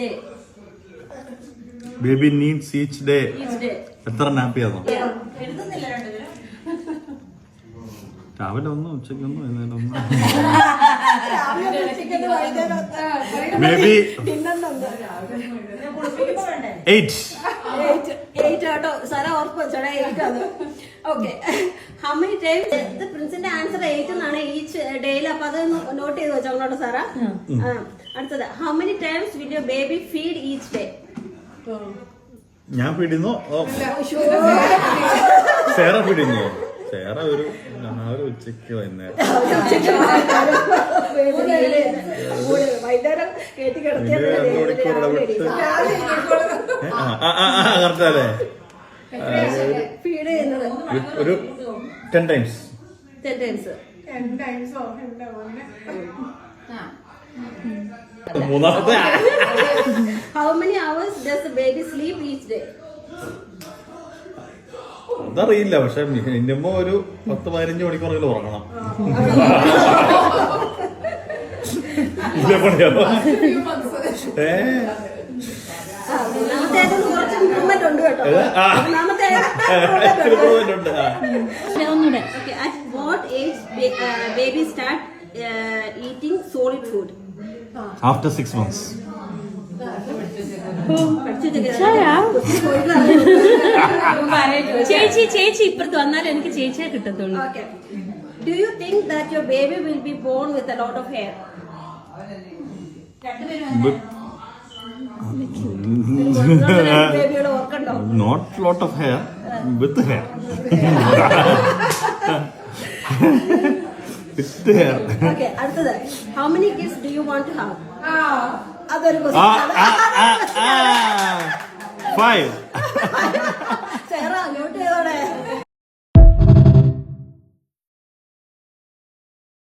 day? Baby needs each day. Each day. എത്ര nap ചെയ്യണം? എഴുതുന്നില്ല രണ്ടുപേരും. രാവിലെ ഒന്നും ഉച്ചയ്ക്ക് ഒന്നും വൈകുന്നേരം ഒന്നും. Maybe 8. 8 കേട്ടോ. സാറ ഓർപ്പ് വെച്ചോടെ 8 ആണ്. Okay. How many times? The പ്രിൻസിന്റെ ആൻസർ 8 എന്നാണ് ഈച്ച് ഡേയിൽ. അപ്പൊ അത് നോട്ട് ചെയ്ത് വെച്ചോളൂ സാറാ. അടുത്തത് how many times will your baby feed each day? ഞാൻ പിടിന്നു. സേറ പിടിന്നു. സേറ ഒരു ഉച്ചയ്ക്ക് വൈകുന്നേരം. വൈകുന്നേരം കേട്ടി കിടത്തിയാൽ കറക്റ്റല്ലേ? ഫീഡ് ചെയ്യുന്നത് ഒരു 10 times. 10 times. മൂന്നാമത്തെ How many hours does the baby sleep each day? അതറിയില്ല, പക്ഷെ മിനിമം ഒരു 10-15 മണിക്കൂറെങ്കിലും ഉറങ്ങണം. ഇല്ല പണിയാണോ? At what age baby start eating solid food? After 6 months. ചേച്ചി ഇപ്പുറത്ത് വന്നാലും എനിക്ക് ചേച്ചിയെ കിട്ടത്തുള്ളൂ. Do you think that your baby will be born with a lot of hair? ബേബിയുടെ ഓർക്കണ്ടോ? Not lot of hair, with hair. With hair. Okay, അടുത്തത് how many kids do you want to have? അതൊരു 5.